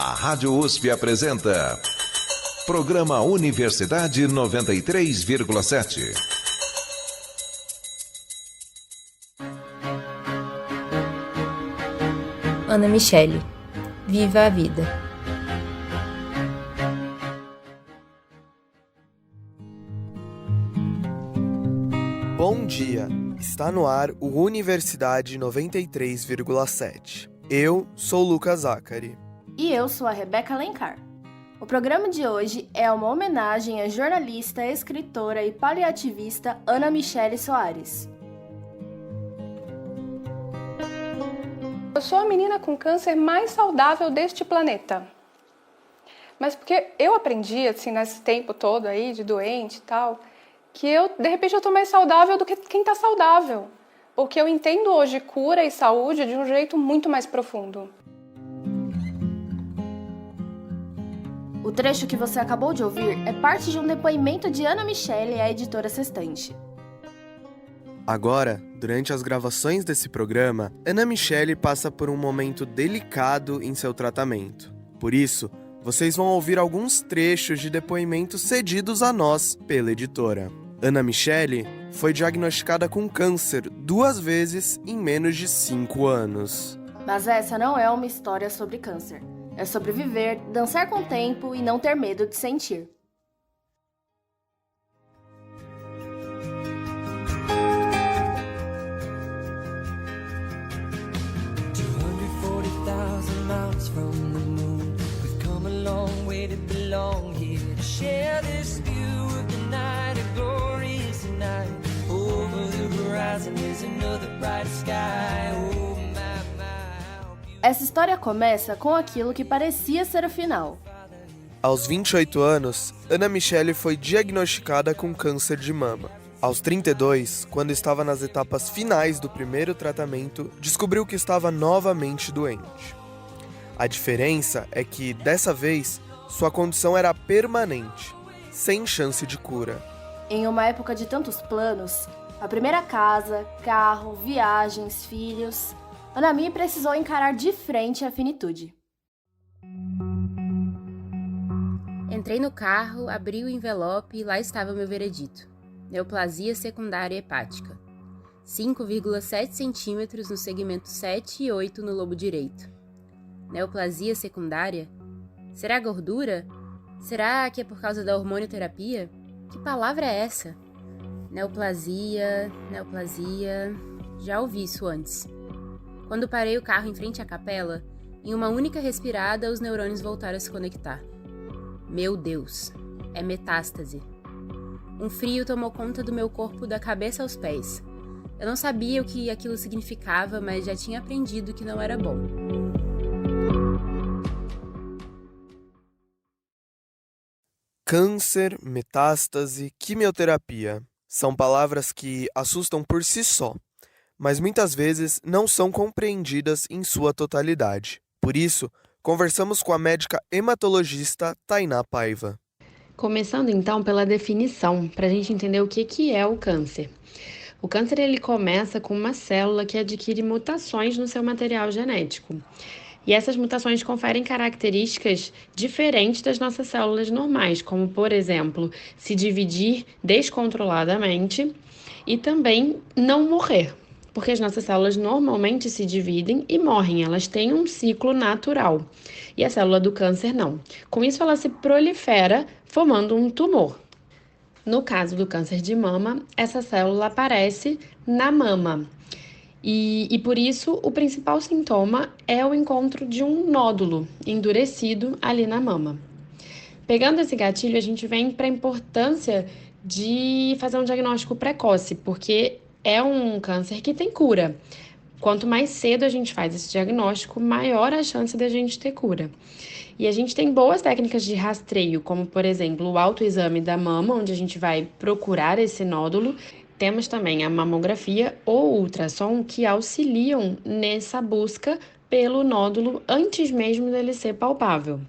A Rádio USP apresenta Programa Universidade 93,7. Ana Michele, Viva a Vida. Bom dia! Está no ar o Universidade 93,7. Eu sou Lucas Zacari. E eu sou a Rebeca Alencar. O programa de hoje é uma homenagem à jornalista, escritora e paliativista Ana Michele Soares. Eu sou a menina com câncer mais saudável deste planeta. Mas porque eu aprendi, assim, nesse tempo todo aí, de doente e tal, que de repente eu tô mais saudável do que quem tá saudável. Porque eu entendo hoje cura e saúde de um jeito muito mais profundo. O trecho que você acabou de ouvir é parte de um depoimento de Ana Michele à editora Sextante. Agora, durante as gravações desse programa, Ana Michele passa por um momento delicado em seu tratamento. Por isso, vocês vão ouvir alguns trechos de depoimentos cedidos a nós pela editora. Ana Michele foi diagnosticada com câncer 2 vezes em menos de 5 anos. Mas essa não é uma história sobre câncer. É sobre viver, dançar com o tempo e não ter medo de sentir. Essa história começa com aquilo que parecia ser o final. Aos 28 anos, Ana Michele foi diagnosticada com câncer de mama. Aos 32, quando estava nas etapas finais do primeiro tratamento, descobriu que estava novamente doente. A diferença é que, dessa vez, sua condição era permanente, sem chance de cura. Em uma época de tantos planos, a primeira casa, carro, viagens, filhos, Ana Mi precisou encarar de frente a finitude. Entrei no carro, abri o envelope e lá estava meu veredito. Neoplasia secundária hepática. 5,7 centímetros no segmento 7 e 8 no lobo direito. Neoplasia secundária? Será gordura? Será que é por causa da hormonioterapia? Que palavra é essa? Neoplasia... Já ouvi isso antes. Quando parei o carro em frente à capela, em uma única respirada os neurônios voltaram a se conectar. Meu Deus, é metástase. Um frio tomou conta do meu corpo da cabeça aos pés. Eu não sabia o que aquilo significava, mas já tinha aprendido que não era bom. Câncer, metástase, quimioterapia são palavras que assustam por si só, mas muitas vezes não são compreendidas em sua totalidade. Por isso, conversamos com a médica hematologista Tainá Paiva. Começando então pela definição, para a gente entender o que é o câncer. O câncer ele começa com uma célula que adquire mutações no seu material genético. E essas mutações conferem características diferentes das nossas células normais, como, por exemplo, se dividir descontroladamente e também não morrer. Porque as nossas células normalmente se dividem e morrem, elas têm um ciclo natural. E a célula do câncer não. Com isso, ela se prolifera, formando um tumor. No caso do câncer de mama, essa célula aparece na mama. E por isso, o principal sintoma é o encontro de um nódulo endurecido ali na mama. Pegando esse gatilho, a gente vem para a importância de fazer um diagnóstico precoce, porque é um câncer que tem cura. Quanto mais cedo a gente faz esse diagnóstico, maior a chance de a gente ter cura. E a gente tem boas técnicas de rastreio, como, por exemplo, o autoexame da mama, onde a gente vai procurar esse nódulo. Temos também a mamografia ou ultrassom, que auxiliam nessa busca pelo nódulo antes mesmo dele ser palpável.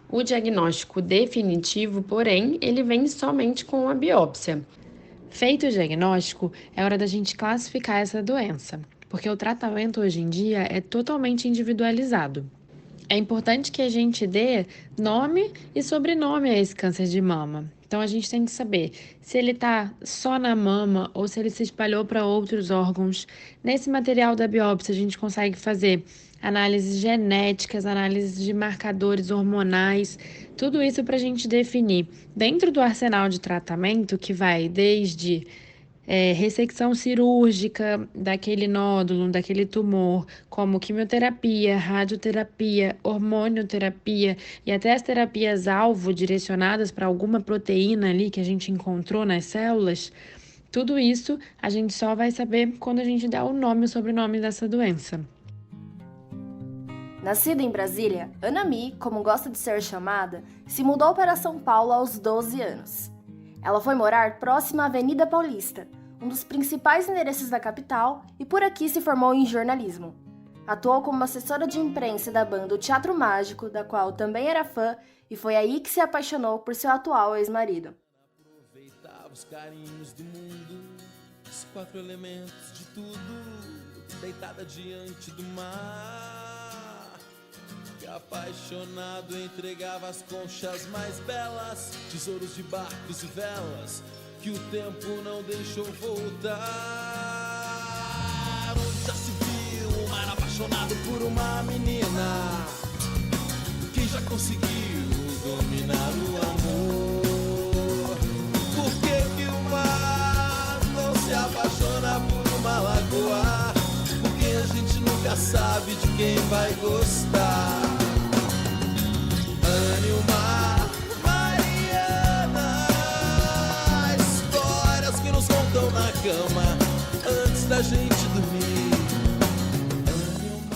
O diagnóstico definitivo, porém, ele vem somente com a biópsia. Feito o diagnóstico, é hora da gente classificar essa doença, porque o tratamento hoje em dia é totalmente individualizado. é importante que a gente dê nome e sobrenome a esse câncer de mama. Então, a gente tem que saber se ele está só na mama ou se ele se espalhou para outros órgãos. Nesse material da biópsia, a gente consegue fazer análises genéticas, análises de marcadores hormonais, tudo isso para a gente definir dentro do arsenal de tratamento, que vai desde ressecção cirúrgica daquele nódulo, daquele tumor, como quimioterapia, radioterapia, hormonioterapia e até as terapias-alvo direcionadas para alguma proteína ali que a gente encontrou nas células. Tudo isso a gente só vai saber quando a gente der o nome e o sobrenome dessa doença. Nascida em Brasília, Ana Mi, como gosta de ser chamada, se mudou para São Paulo aos 12 anos. Ela foi morar próxima à Avenida Paulista, um dos principais endereços da capital, e por aqui se formou em jornalismo. Atuou como assessora de imprensa da banda O Teatro Mágico, da qual também era fã, e foi aí que se apaixonou por seu atual ex-marido. Aproveitava os carinhos do mundo, os 4 elementos de tudo, deitada diante do mar. Que apaixonado entregava as conchas mais belas, tesouros de barcos e velas, que o tempo não deixou voltar. Onde já se viu um mar apaixonado por uma menina, quem já conseguiu dominar o amor? Por que o mar não se apaixona por uma lagoa? Porque a gente nunca sabe de quem vai gostar. Ane o mar, Mariana, histórias que nos contam na cama antes da gente dormir.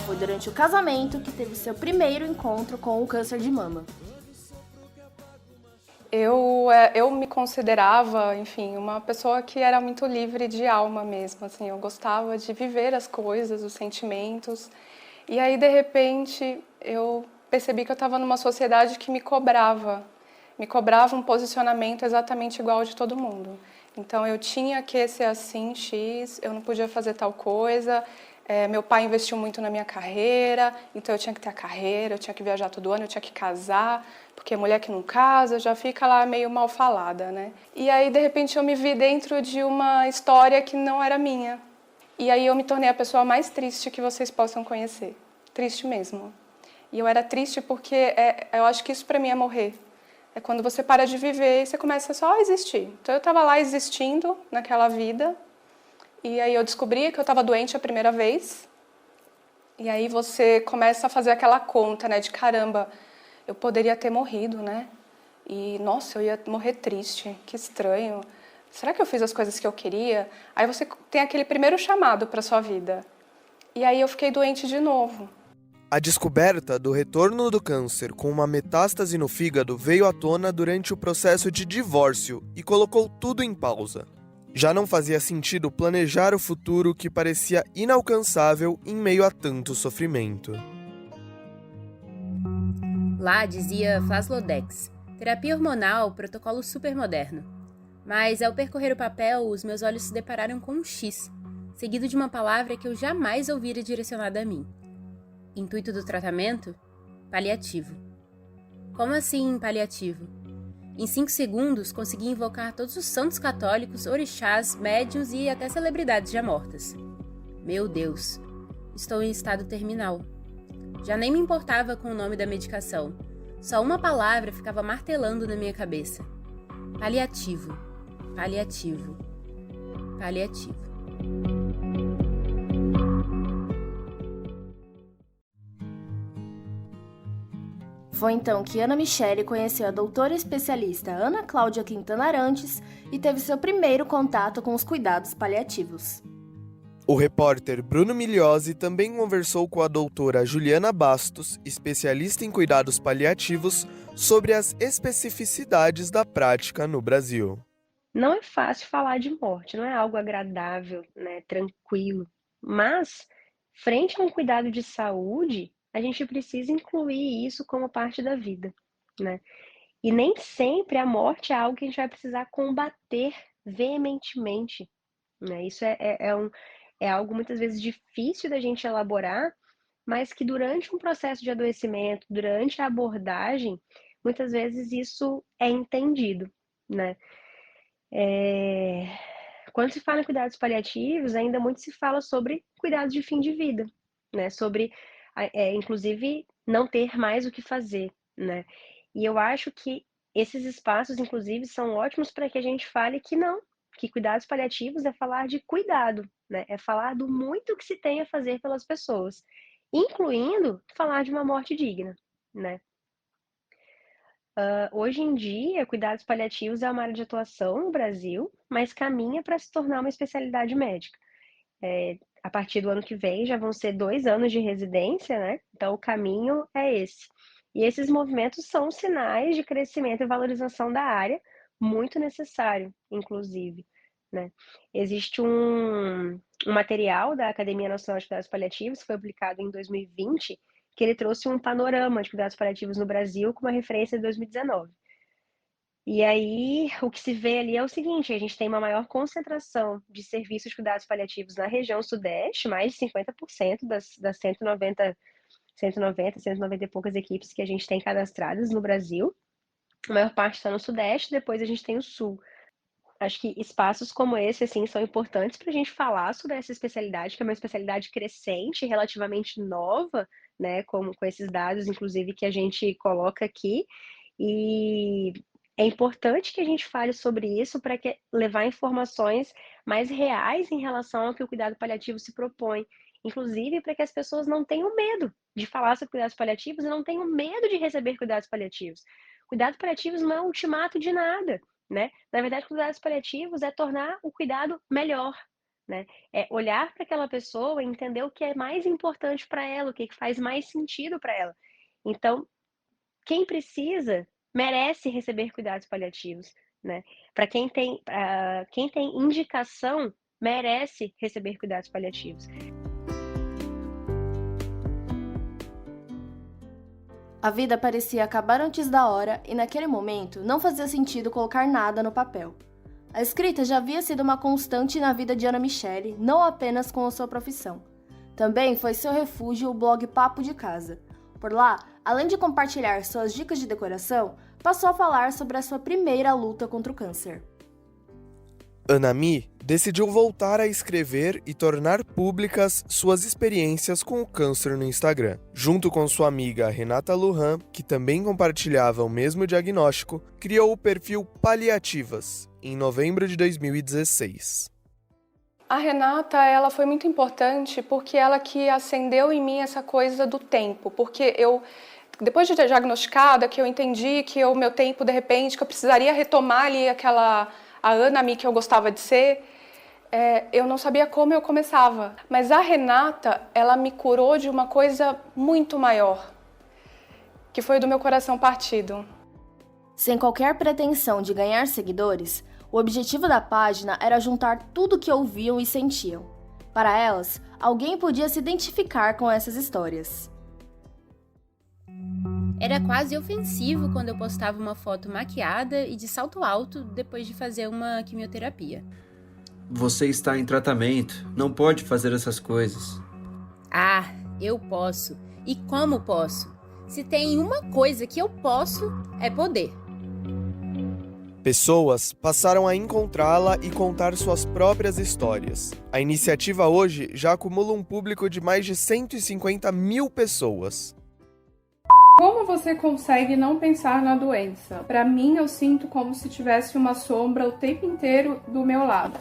Foi durante o casamento que teve seu primeiro encontro com o câncer de mama. Eu me considerava, enfim, uma pessoa que era muito livre de alma mesmo, assim, eu gostava de viver as coisas, os sentimentos. E aí, de repente, eu percebi que eu estava numa sociedade que me cobrava um posicionamento exatamente igual ao de todo mundo. Então, eu tinha que ser assim, X, eu não podia fazer tal coisa. Meu pai investiu muito na minha carreira, então eu tinha que ter a carreira, eu tinha que viajar todo ano, eu tinha que casar, porque mulher que não casa já fica lá meio mal falada, né? E aí, de repente, eu me vi dentro de uma história que não era minha. E aí eu me tornei a pessoa mais triste que vocês possam conhecer. Triste mesmo. E eu era triste porque eu acho que isso pra mim é morrer. É quando você para de viver e você começa só a existir. Então eu estava lá existindo naquela vida. E aí eu descobri que eu estava doente a primeira vez. E aí você começa a fazer aquela conta, né? De caramba, eu poderia ter morrido, né? E, nossa, eu ia morrer triste, que estranho. Será que eu fiz as coisas que eu queria? Aí você tem aquele primeiro chamado para sua vida. E aí eu fiquei doente de novo. A descoberta do retorno do câncer com uma metástase no fígado veio à tona durante o processo de divórcio e colocou tudo em pausa. Já não fazia sentido planejar o futuro que parecia inalcançável em meio a tanto sofrimento. Lá dizia Flaslodex, terapia hormonal, protocolo super moderno. Mas ao percorrer o papel, os meus olhos se depararam com um X, seguido de uma palavra que eu jamais ouvira direcionada a mim. Intuito do tratamento? Paliativo. Como assim paliativo? Em 5 segundos, consegui invocar todos os santos católicos, orixás, médiuns e até celebridades já mortas. Meu Deus, estou em estado terminal. Já nem me importava com o nome da medicação. Só uma palavra ficava martelando na minha cabeça. Paliativo, paliativo, paliativo. Foi então que Ana Michele conheceu a doutora especialista Ana Cláudia Quintana Arantes e teve seu primeiro contato com os cuidados paliativos. O repórter Bruno Migliosi também conversou com a doutora Juliana Bastos, especialista em cuidados paliativos, sobre as especificidades da prática no Brasil. Não é fácil falar de morte, não é algo agradável, né, tranquilo, mas frente a um cuidado de saúde, a gente precisa incluir isso como parte da vida, né? E nem sempre a morte é algo que a gente vai precisar combater veementemente, né? Isso é algo muitas vezes difícil da gente elaborar, mas que durante um processo de adoecimento, durante a abordagem, muitas vezes isso é entendido, né? Quando se fala em cuidados paliativos, ainda muito se fala sobre cuidados de fim de vida, né? Sobre, inclusive, não ter mais o que fazer, né? E eu acho que esses espaços, inclusive, são ótimos para que a gente fale que não, que cuidados paliativos é falar de cuidado, né? É falar do muito que se tem a fazer pelas pessoas, incluindo falar de uma morte digna, né? Hoje em dia, cuidados paliativos é uma área de atuação no Brasil, mas caminha para se tornar uma especialidade médica. A partir do ano que vem já vão ser 2 anos de residência, né? Então o caminho é esse. E esses movimentos são sinais de crescimento e valorização da área, muito necessário, inclusive, né? Existe um material da Academia Nacional de Cuidados Paliativos, que foi publicado em 2020, que ele trouxe um panorama de cuidados paliativos no Brasil com uma referência de 2019. E aí, o que se vê ali é o seguinte: a gente tem uma maior concentração de serviços de cuidados paliativos na região sudeste, mais de 50% das 190 e poucas equipes que a gente tem cadastradas no Brasil. A maior parte está no sudeste, depois a gente tem o sul. Acho que espaços como esse, assim, são importantes para a gente falar sobre essa especialidade, que é uma especialidade crescente, relativamente nova, né, com esses dados, inclusive, que a gente coloca aqui. E é importante que a gente fale sobre isso para levar informações mais reais em relação ao que o cuidado paliativo se propõe, inclusive para que as pessoas não tenham medo de falar sobre cuidados paliativos e não tenham medo de receber cuidados paliativos. Cuidados paliativos não é um ultimato de nada, né? Na verdade, cuidados paliativos é tornar o cuidado melhor, né? É olhar para aquela pessoa e entender o que é mais importante para ela, o que faz mais sentido para ela. Então, quem precisa merece receber cuidados paliativos, né? Para quem tem indicação, merece receber cuidados paliativos. A vida parecia acabar antes da hora e, naquele momento, não fazia sentido colocar nada no papel. A escrita já havia sido uma constante na vida de Ana Michele, não apenas com a sua profissão. Também foi seu refúgio o blog Papo de Casa. Por lá, além de compartilhar suas dicas de decoração, passou a falar sobre a sua primeira luta contra o câncer. Ana Mi decidiu voltar a escrever e tornar públicas suas experiências com o câncer no Instagram. Junto com sua amiga Renata Lujan, que também compartilhava o mesmo diagnóstico, criou o perfil Paliativas, em novembro de 2016. A Renata, ela foi muito importante porque ela que acendeu em mim essa coisa do tempo, porque depois de ter diagnosticada, que eu entendi que o meu tempo, de repente, que eu precisaria retomar ali a Ana Mi que eu gostava de ser, eu não sabia como eu começava. Mas a Renata, ela me curou de uma coisa muito maior, que foi do meu coração partido. Sem qualquer pretensão de ganhar seguidores, o objetivo da página era juntar tudo que ouviam e sentiam. Para elas, alguém podia se identificar com essas histórias. Era quase ofensivo quando eu postava uma foto maquiada e de salto alto depois de fazer uma quimioterapia. Você está em tratamento, não pode fazer essas coisas. Ah, eu posso. E como posso? Se tem uma coisa que eu posso, é poder. Pessoas passaram a encontrá-la e contar suas próprias histórias. A iniciativa hoje já acumula um público de mais de 150 mil pessoas. Como você consegue não pensar na doença? Para mim, eu sinto como se tivesse uma sombra o tempo inteiro do meu lado.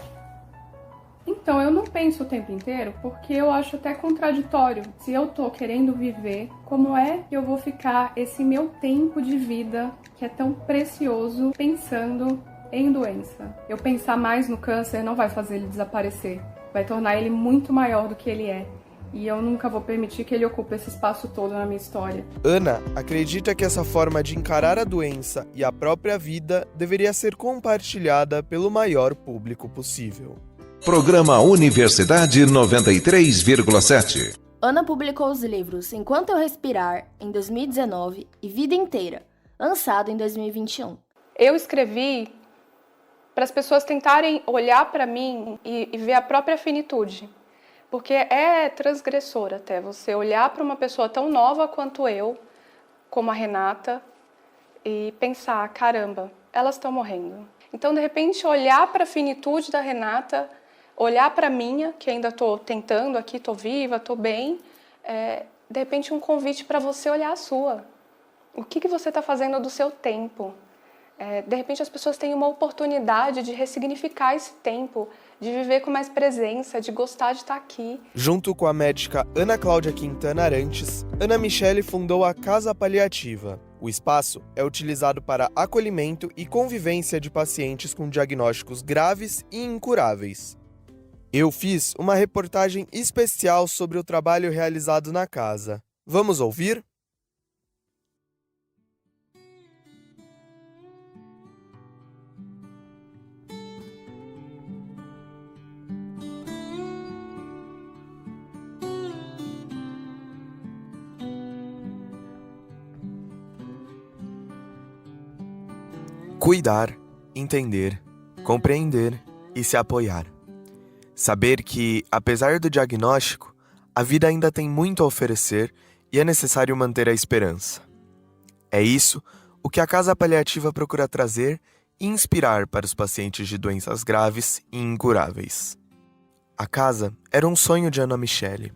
Então, eu não penso o tempo inteiro porque eu acho até contraditório. Se eu tô querendo viver, como é que eu vou ficar esse meu tempo de vida, que é tão precioso, pensando em doença? Eu pensar mais no câncer não vai fazer ele desaparecer, vai tornar ele muito maior do que ele é. E eu nunca vou permitir que ele ocupe esse espaço todo na minha história. Ana acredita que essa forma de encarar a doença e a própria vida deveria ser compartilhada pelo maior público possível. Programa Universidade 93,7. Ana publicou os livros Enquanto Eu Respirar, em 2019, e Vida Inteira, lançado em 2021. Eu escrevi para as pessoas tentarem olhar para mim e ver a própria finitude. Porque é transgressor até você olhar para uma pessoa tão nova quanto eu, como a Renata, e pensar, caramba, elas estão morrendo. Então, de repente, olhar para a finitude da Renata, olhar para a minha, que ainda estou tentando aqui, estou viva, estou bem, de repente um convite para você olhar a sua. O que você está fazendo do seu tempo? De repente as pessoas têm uma oportunidade de ressignificar esse tempo, de viver com mais presença, de gostar de estar aqui. Junto com a médica Ana Cláudia Quintana Arantes, Ana Michele fundou a Casa Paliativa. O espaço é utilizado para acolhimento e convivência de pacientes com diagnósticos graves e incuráveis. Eu fiz uma reportagem especial sobre o trabalho realizado na casa. Vamos ouvir? Cuidar, entender, compreender e se apoiar. Saber que, apesar do diagnóstico, a vida ainda tem muito a oferecer e é necessário manter a esperança. É isso o que a Casa Paliativa procura trazer e inspirar para os pacientes de doenças graves e incuráveis. A casa era um sonho de Ana Michele.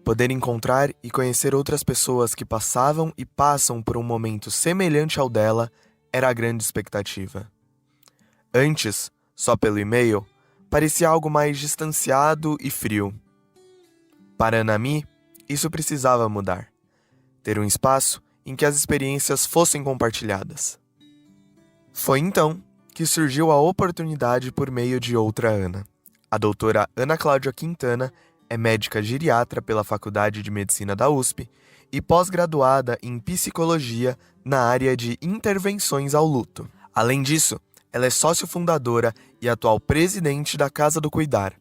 Poder encontrar e conhecer outras pessoas que passavam e passam por um momento semelhante ao dela era a grande expectativa. Antes, só pelo e-mail, parecia algo mais distanciado e frio. Para Anami, isso precisava mudar. Ter um espaço em que as experiências fossem compartilhadas. Foi então que surgiu a oportunidade por meio de outra Ana. A doutora Ana Cláudia Quintana é médica geriatra pela Faculdade de Medicina da USP e pós-graduada em psicologia na área de intervenções ao luto. Além disso, ela é sócio-fundadora e atual presidente da Casa do Cuidar,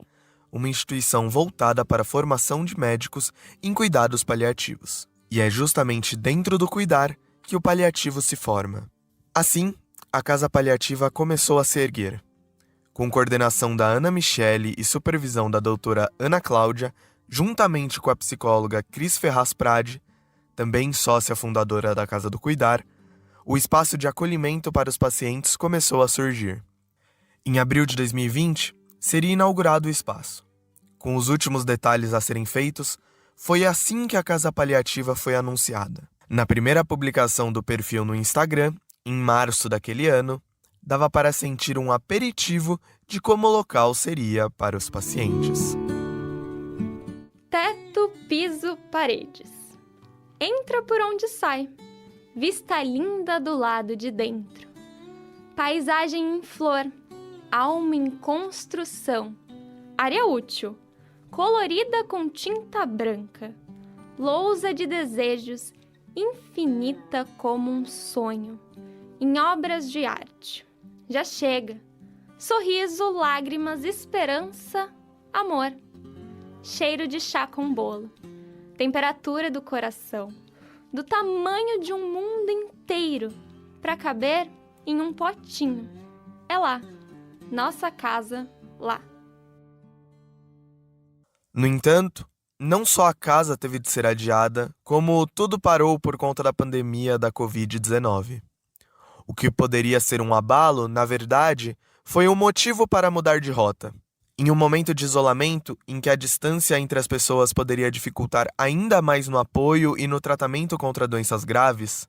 uma instituição voltada para a formação de médicos em cuidados paliativos. E é justamente dentro do cuidar que o paliativo se forma. Assim, a Casa Paliativa começou a se erguer. Com coordenação da Ana Michele e supervisão da doutora Ana Cláudia, juntamente com a psicóloga Cris Ferraz Prade, também sócia fundadora da Casa do Cuidar, o espaço de acolhimento para os pacientes começou a surgir. Em abril de 2020, seria inaugurado o espaço. Com os últimos detalhes a serem feitos, foi assim que a Casa Paliativa foi anunciada. Na primeira publicação do perfil no Instagram, em março daquele ano, dava para sentir um aperitivo de como o local seria para os pacientes. Teto, piso, paredes. Entra por onde sai. Vista linda do lado de dentro. Paisagem em flor. Alma em construção. Área útil. Colorida com tinta branca. Lousa de desejos. Infinita como um sonho. Em obras de arte. Já chega. Sorriso, lágrimas, esperança, amor. Cheiro de chá com bolo. Temperatura do coração. Do tamanho de um mundo inteiro. Para caber em um potinho. É lá. Nossa casa, lá. No entanto, não só a casa teve de ser adiada, como tudo parou por conta da pandemia da Covid-19. O que poderia ser um abalo, na verdade, foi um motivo para mudar de rota. Em um momento de isolamento, em que a distância entre as pessoas poderia dificultar ainda mais no apoio e no tratamento contra doenças graves,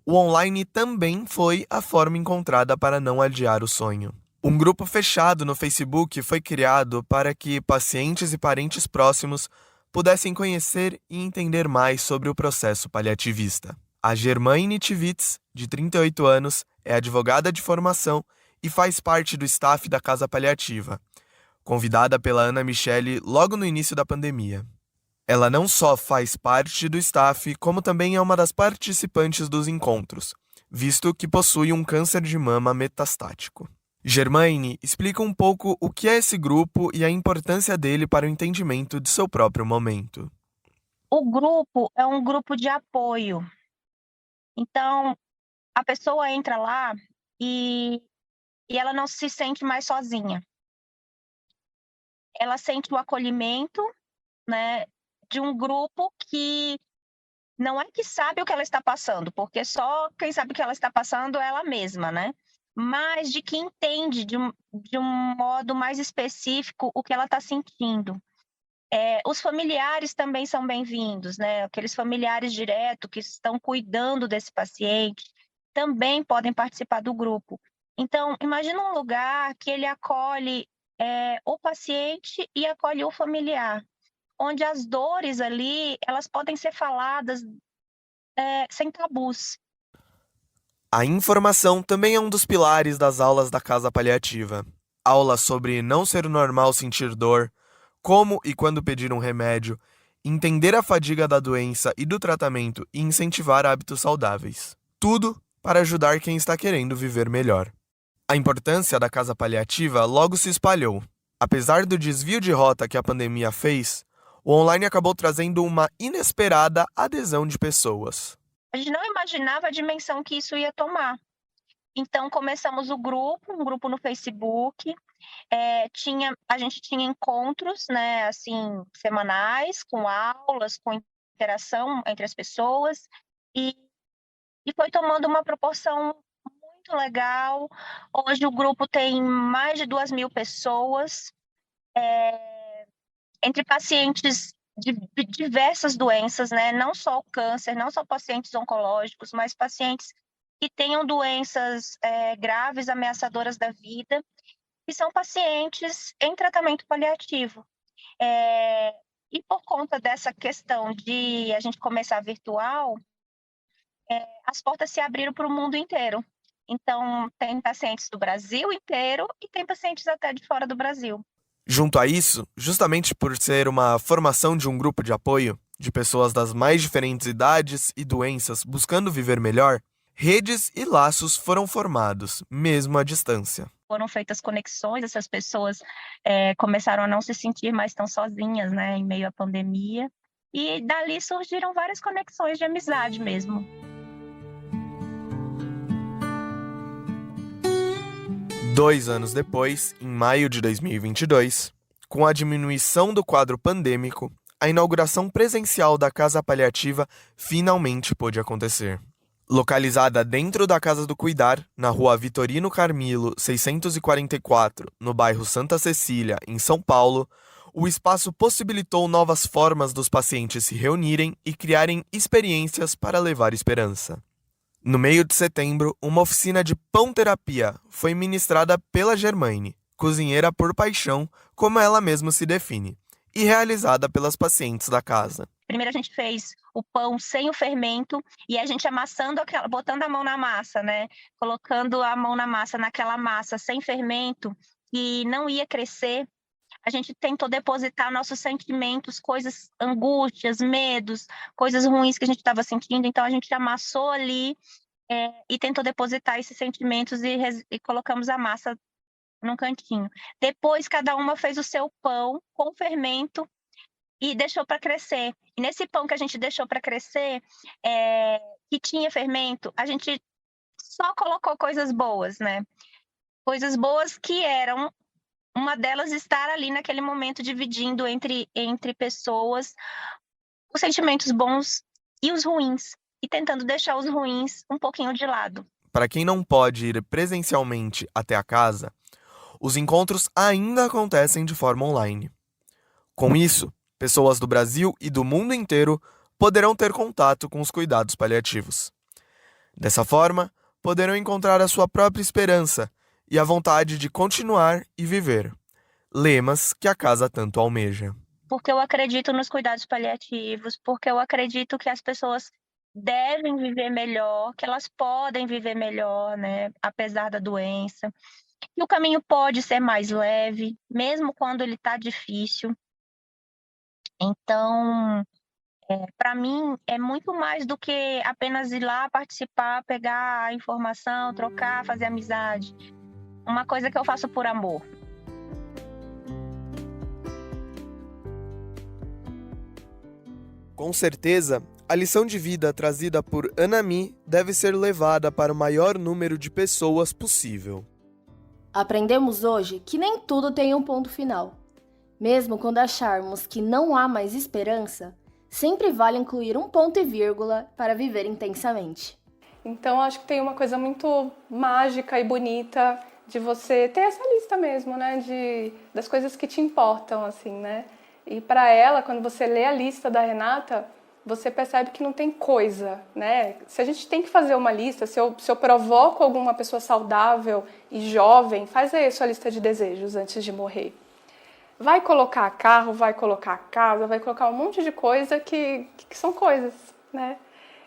o online também foi a forma encontrada para não adiar o sonho. Um grupo fechado no Facebook foi criado para que pacientes e parentes próximos pudessem conhecer e entender mais sobre o processo paliativista. A Germaine Tivitz, de 38 anos, é advogada de formação e faz parte do staff da Casa Paliativa, convidada pela Ana Michele logo no início da pandemia. Ela não só faz parte do staff, como também é uma das participantes dos encontros, visto que possui um câncer de mama metastático. Germaine explica um pouco o que é esse grupo e a importância dele para o entendimento de seu próprio momento. O grupo é um grupo de apoio. Então, a pessoa entra lá e ela não se sente mais sozinha. Ela sente o acolhimento né, de um grupo que não é que sabe o que ela está passando, porque só quem sabe o que ela está passando é ela mesma, né? Mas de que entende de um modo mais específico o que ela está sentindo. Os familiares também são bem-vindos, né? Aqueles familiares diretos que estão cuidando desse paciente também podem participar do grupo. Então, imagina um lugar que ele acolhe o paciente e acolhe o familiar, onde as dores ali, elas podem ser faladas sem tabus. A informação também é um dos pilares das aulas da Casa Paliativa. Aulas sobre não ser normal sentir dor, como e quando pedir um remédio, entender a fadiga da doença e do tratamento e incentivar hábitos saudáveis. Tudo para ajudar quem está querendo viver melhor. A importância da Casa Paliativa logo se espalhou. Apesar do desvio de rota que a pandemia fez, o online acabou trazendo uma inesperada adesão de pessoas. A gente não imaginava a dimensão que isso ia tomar. Então, começamos um grupo no Facebook. A gente tinha encontros, né, assim, semanais, com aulas, com interação entre as pessoas. E foi tomando uma proporção muito legal. Hoje o grupo tem mais de 2.000 pessoas, entre pacientes de diversas doenças, né? Não só o câncer, não só pacientes oncológicos, mas pacientes que tenham doenças graves, ameaçadoras da vida, e são pacientes em tratamento paliativo. E por conta dessa questão de a gente começar virtual, as portas se abriram para o mundo inteiro. Então, tem pacientes do Brasil inteiro e tem pacientes até de fora do Brasil. Junto a isso, justamente por ser uma formação de um grupo de apoio, de pessoas das mais diferentes idades e doenças buscando viver melhor, redes e laços foram formados, mesmo à distância. Foram feitas conexões, essas pessoas começaram a não se sentir mais tão sozinhas, né, em meio à pandemia. E dali surgiram várias conexões de amizade mesmo. Dois anos depois, em maio de 2022, com a diminuição do quadro pandêmico, a inauguração presencial da Casa Paliativa finalmente pôde acontecer. Localizada dentro da Casa do Cuidar, na rua Vitorino Carmilo, 644, no bairro Santa Cecília, em São Paulo, o espaço possibilitou novas formas dos pacientes se reunirem e criarem experiências para levar esperança. No meio de setembro, uma oficina de pão-terapia foi ministrada pela Germaine, cozinheira por paixão, como ela mesma se define, e realizada pelas pacientes da casa. Primeiro a gente fez o pão sem o fermento e a gente amassando, botando a mão na massa, né? Colocando a mão na massa, naquela massa sem fermento, que não ia crescer. A gente tentou depositar nossos sentimentos, coisas, angústias, medos, coisas ruins que a gente estava sentindo. Então, a gente amassou ali e tentou depositar esses sentimentos e colocamos a massa num cantinho. Depois, cada uma fez o seu pão com fermento e deixou para crescer. E nesse pão que a gente deixou para crescer, que tinha fermento, a gente só colocou coisas boas, né? Coisas boas que eram... Uma delas estar ali naquele momento dividindo entre pessoas os sentimentos bons e os ruins, e tentando deixar os ruins um pouquinho de lado. Para quem não pode ir presencialmente até a casa, os encontros ainda acontecem de forma online. Com isso, pessoas do Brasil e do mundo inteiro poderão ter contato com os cuidados paliativos. Dessa forma, poderão encontrar a sua própria esperança e a vontade de continuar e viver. Lemas que a casa tanto almeja. Porque eu acredito nos cuidados paliativos, porque eu acredito que as pessoas devem viver melhor, que elas podem viver melhor, né, apesar da doença. E o caminho pode ser mais leve, mesmo quando ele está difícil. Então, para mim, é muito mais do que apenas ir lá participar, pegar a informação, trocar, fazer amizade. Uma coisa que eu faço por amor. Com certeza, a lição de vida trazida por Anami deve ser levada para o maior número de pessoas possível. Aprendemos hoje que nem tudo tem um ponto final. Mesmo quando acharmos que não há mais esperança, sempre vale incluir um ponto e vírgula para viver intensamente. Então, acho que tem uma coisa muito mágica e bonita de você ter essa lista mesmo, né? Das coisas que te importam, assim, né? E para ela, quando você lê a lista da Renata, você percebe que não tem coisa, né? Se a gente tem que fazer uma lista, se eu provoco alguma pessoa saudável e jovem, faz aí a sua lista de desejos antes de morrer. Vai colocar carro, vai colocar casa, vai colocar um monte de coisa que são coisas, né?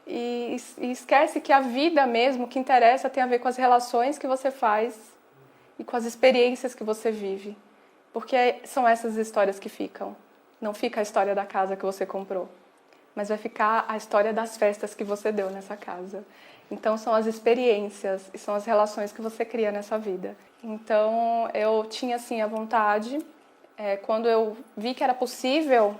E esquece que a vida mesmo, que interessa, tem a ver com as relações que você faz e com as experiências que você vive. Porque são essas histórias que ficam. Não fica a história da casa que você comprou, mas vai ficar a história das festas que você deu nessa casa. Então, são as experiências e são as relações que você cria nessa vida. Então, eu tinha, assim, a vontade, quando eu vi que era possível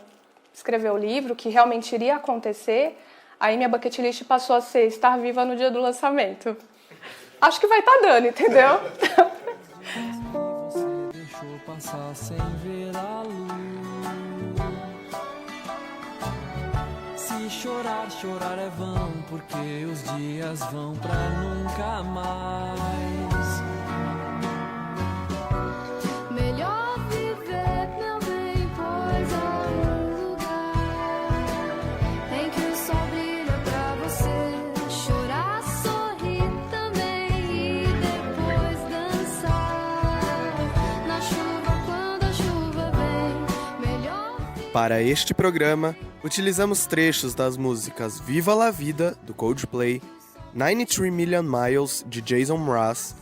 escrever o livro, que realmente iria acontecer, aí minha bucket list passou a ser estar viva no dia do lançamento. Acho que vai estar dando, entendeu? Você deixou passar sem ver a luz. Se chorar, chorar é vão, porque os dias vão pra nunca mais. Melhor viver, meu bem, pois há um lugar em que o sol brilha pra você chorar, sorrir também e depois dançar na chuva quando a chuva vem. Melhor viver. Para este programa, utilizamos trechos das músicas Viva la Vida, do Coldplay, 93 Million Miles, de Jason Mraz,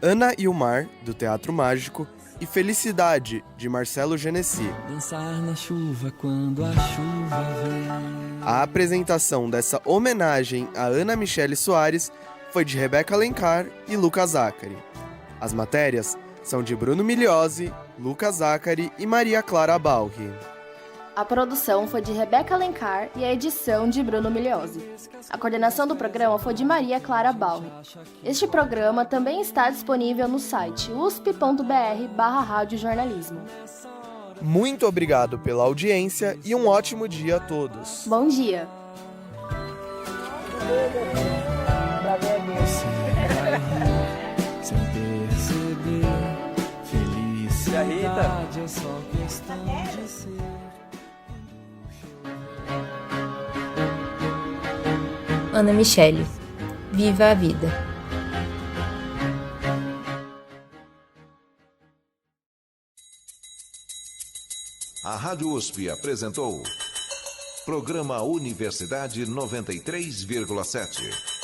Ana e o Mar, do Teatro Mágico, e Felicidade, de Marcelo Genesi. Dançar na chuva quando a chuva vem. A apresentação dessa homenagem a Ana Michele Soares foi de Rebeca Alencar e Lucas Zacari. As matérias são de Bruno Migliosi, Lucas Zacari e Maria Clara Balri. A produção foi de Rebeca Alencar e a edição de Bruno Migliosi. A coordenação do programa foi de Maria Clara Balri. Este programa também está disponível no site usp.br/radiojornalismo. Muito obrigado pela audiência e um ótimo dia a todos. Bom dia! Você vai rir sem perceber. Felicidade é só questão de ser. Ana Michele, viva a vida. A Rádio USP apresentou Programa Universidade 93,7.